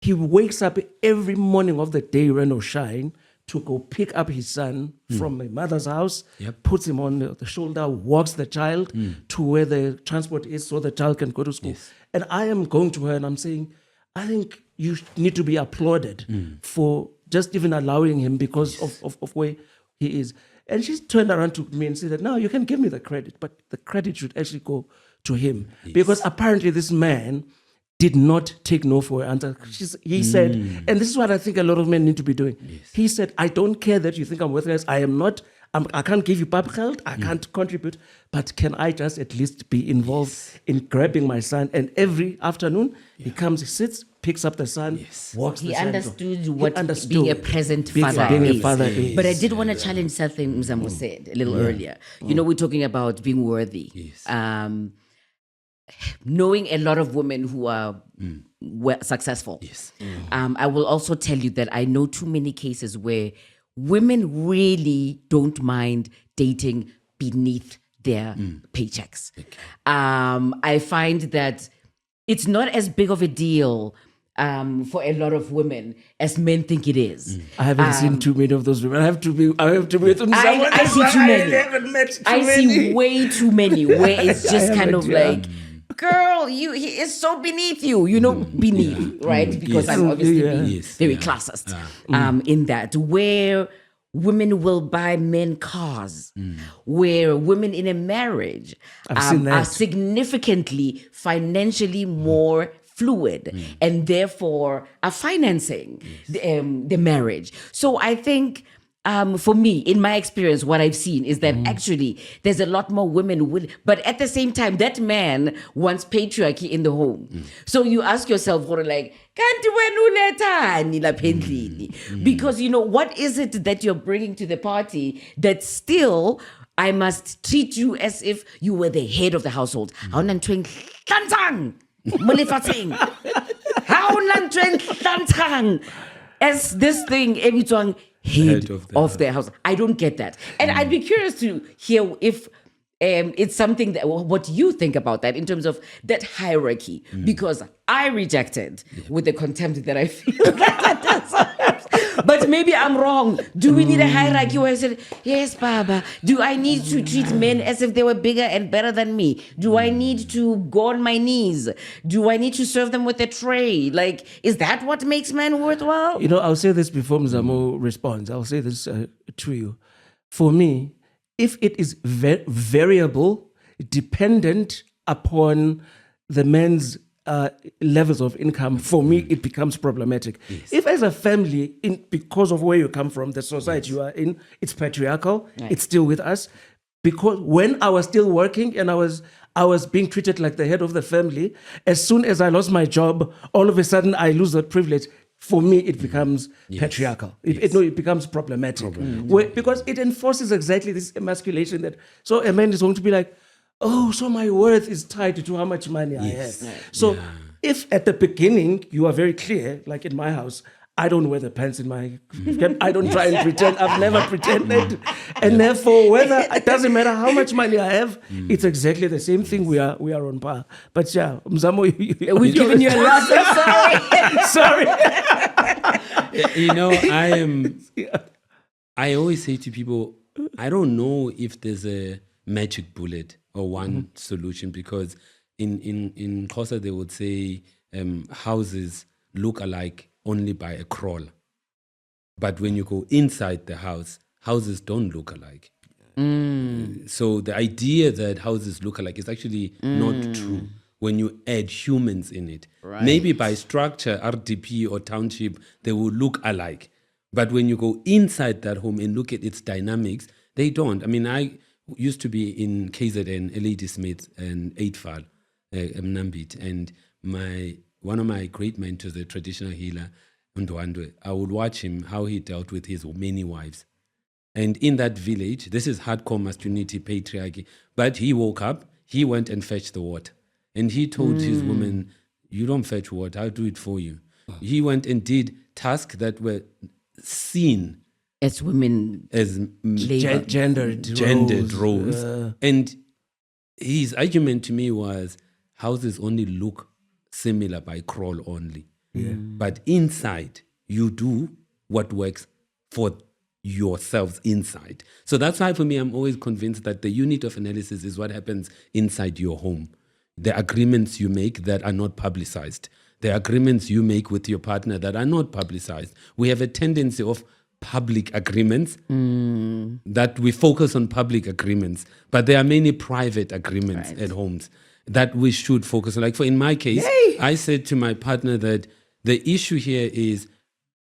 He wakes up every morning of the day, rain or shine, to go pick up his son from my mother's house, puts him on the shoulder, walks the child to where the transport is so the child can go to school. Yes. And I am going to her and I'm saying, I think you need to be applauded for just even allowing him because of where he is. And she turned around to me and said that, no, you can give me the credit, but the credit should actually go to him. Yes. Because apparently this man did not take no for an answer. He said, and this is what I think a lot of men need to be doing. Yes. He said, I don't care that you think I'm worthless. I am not. I can't give you public health. I can't contribute. But can I just at least be involved in grabbing my son? And every afternoon, he comes, he sits, picks up the son, walks the son. He understood being a present father is. But I did want to challenge something Mzamo said a little earlier. You know, we're talking about being worthy. Yes. Knowing a lot of women who are successful. Yes. I will also tell you that I know too many cases where women really don't mind dating beneath their paychecks. Okay. I find that it's not as big of a deal for a lot of women as men think it is. I haven't seen too many of those women. I have to be with them. I see too many. I see way too many where it's just kind of like, girl, he is so beneath you, you know, beneath, right? Because I'm obviously being very classist in that, where women will buy men cars, where women in a marriage are significantly financially more fluid and therefore are financing the marriage. So I think for me, in my experience, what I've seen is that actually there's a lot more women will, but at the same time, that man wants patriarchy in the home. So you ask yourself, like, because you know, what is it that you're bringing to the party that still I must treat you as if you were the head of the household? as this thing, everyone head Head of the house. I don't get that. And I'd be curious to hear if it's something that what you think about that in terms of that hierarchy, because I rejected with the contempt that I feel. But maybe I'm wrong. Do we need a hierarchy where I said, yes, Baba, do I need to treat men as if they were bigger and better than me? Do I need to go on my knees? Do I need to serve them with a tray? Like, is that what makes men worthwhile? You know, I'll say this before Mzamo responds. I'll say this to you. For me, if it is variable, dependent upon the man's levels of income, for me, it becomes problematic. Yes. If as a family, because of where you come from, the society you are in, it's patriarchal, it's still with us. Because when I was still working and I was being treated like the head of the family, as soon as I lost my job, all of a sudden I lose that privilege. For me, it becomes patriarchal. It becomes problematic. Because it enforces exactly this emasculation that, so a man is going to be like, oh, so my worth is tied to how much money I have. So if at the beginning you are very clear, like in my house, I don't wear the pants in my, I don't try and pretend, I've never pretended. And therefore, whether, it doesn't matter how much money I have, it's exactly the same thing, we are on par. But yeah, Mzamo, we've given you a lot, I'm sorry. Sorry. You know, I always say to people, I don't know if there's a magic bullet or one solution, because in Xhosa they would say houses look alike only by a crawl. But when you go inside the house, houses don't look alike. So the idea that houses look alike is actually not true when you add humans in it. Right. Maybe by structure, RDP or township, they will look alike. But when you go inside that home and look at its dynamics, they don't. I mean, I used to be in KZN, Ladysmith and Eightfall, Mnambit, and one of my great mentors, the traditional healer, Ndwandwe, I would watch him, how he dealt with his many wives. And in that village, this is hardcore masculinity, patriarchy, but he woke up, he went and fetched the water. And he told his woman, you don't fetch water, I'll do it for you. He went and did tasks that were seen as women, as gendered roles. And his argument to me was, houses only look similar by crawl only. But inside, you do what works for yourselves inside. So that's why for me, I'm always convinced that the unit of analysis is what happens inside your home. The agreements you make that are not publicized. The agreements you make with your partner that are not publicized. We have a tendency of public agreements, that we focus on public agreements, but there are many private agreements at homes that we should focus on. Like in my case, I said to my partner that the issue here is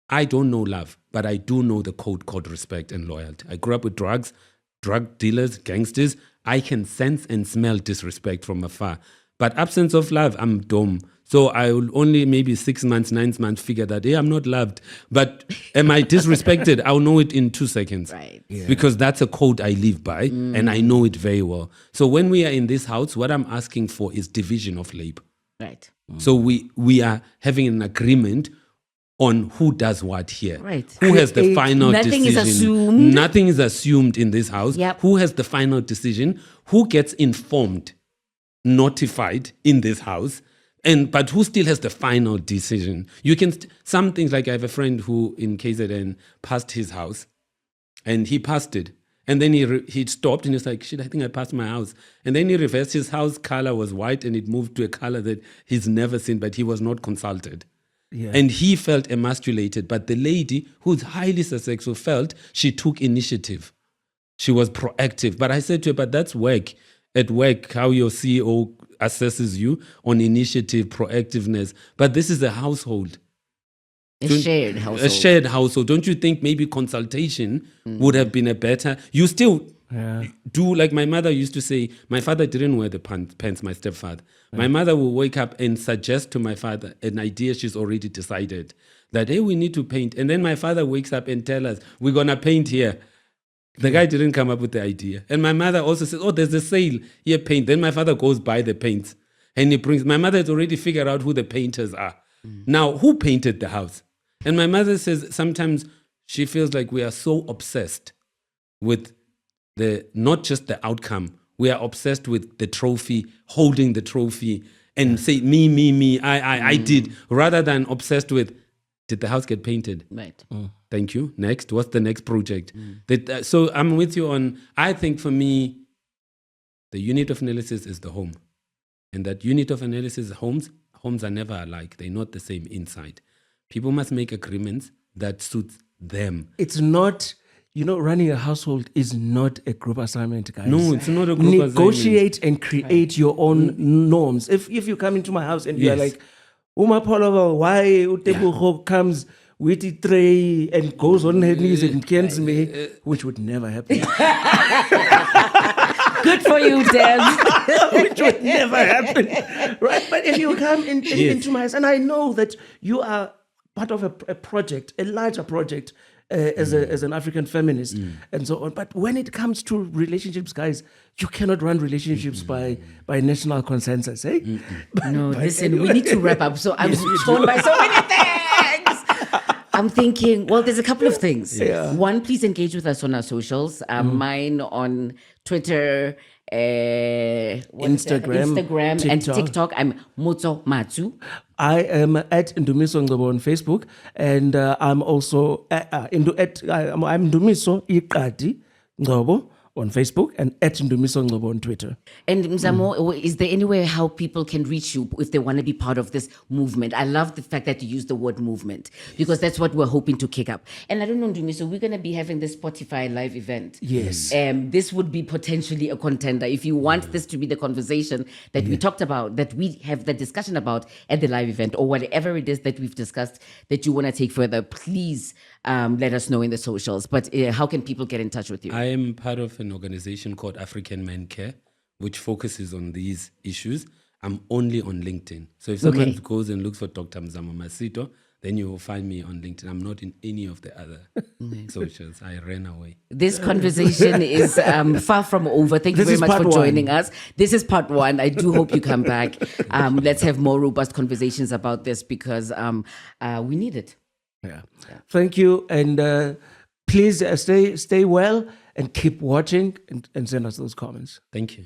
I don't know love, but I do know the code called respect and loyalty. I grew up with drug dealers, gangsters. I can sense and smell disrespect from afar. But absence of love, I'm dumb. So I will only maybe 6 months, 9 months figure that, hey, I'm not loved. But am I disrespected? I'll know it in 2 seconds. Right. Because that's a code I live by and I know it very well. So when we are in this house, what I'm asking for is division of labor. Right. So we are having an agreement on who does what here. Right. Who has the final Nothing decision. is assumed. Nothing is assumed in this house. Yep. Who has the final decision? Who gets informed, notified in this house? But who still has the final decision? You can some things, like I have a friend who in KZN passed his house, and he passed it, and then he stopped and he's like, shit, I think I passed my house. And then he reversed. His house color was white and it moved to a color that he's never seen, but he was not consulted. And he felt emasculated. But the lady, who's highly successful, felt she took initiative. She was proactive. But I said to her, but that's work. At work, how your CEO assesses you on initiative, proactiveness. But this is a household. A shared household. A shared household. Don't you think maybe consultation would have been a better... You still do, like my mother used to say, my father didn't wear the pants, my stepfather. My mother will wake up and suggest to my father an idea she's already decided. That, hey, we need to paint. And then my father wakes up and tells us, we're going to paint here. The guy didn't come up with the idea. And my mother also says, oh, there's a sale, here, paint. Then my father goes buy the paints. And he brings, my mother has already figured out who the painters are. Now, who painted the house? And my mother says sometimes she feels like we are so obsessed with not just the outcome. We are obsessed with the trophy, holding the trophy, and say me, I did, rather than obsessed with, did the house get painted? Right. Thank you. Next, what's the next project? So I'm with you on. I think for me, the unit of analysis is the home, and that unit of analysis, homes are never alike. They're not the same inside. People must make agreements that suits them. It's not, running a household is not a group assignment, guys. No, it's not a group assignment. Negotiate and create your own norms. If you come into my house and you're like, Uma Polovo, why Utebuho comes with a tray and goes on her knees and kills me, which would never happen. Good for you, Debs. Which would never happen. Right? But if you come into my house, and I know that you are part of a project, a larger project, as an African feminist and so on. But when it comes to relationships, guys, you cannot run relationships by national consensus, eh? No, listen, we need to wrap up. So I'm torn by so many things. I'm thinking, well, there's a couple of things. Yeah. One, please engage with us on our socials. Mine on Twitter, Instagram and TikTok. I'm Mzamo Matsu. I am at Ndumiso Ngcobo on Facebook, and I'm also I'm Ndumiso Ngcobo on Facebook and at Ndumiso Ngcobo on Twitter. And Mzamo, is there any way how people can reach you if they want to be part of this movement? I love the fact that you use the word movement because that's what we're hoping to kick up. And I don't know, Ndumiso, we're going to be having this Spotify live event. Yes. This would be potentially a contender. If you want this to be the conversation that we talked about, that we have the discussion about at the live event or whatever it is that we've discussed that you want to take further, please let us know in the socials. But how can people get in touch with you? I am part of an organization called African Men Care, which focuses on these issues. I'm only on LinkedIn. So if someone goes and looks for Dr. Mzamo Masito, then you will find me on LinkedIn. I'm not in any of the other socials. I ran away. This conversation is far from over. Thank you very much for joining us. This is part one. I do hope you come back. Let's have more robust conversations about this because we need it. Yeah. Thank you. And please stay well and keep watching and send us those comments. Thank you.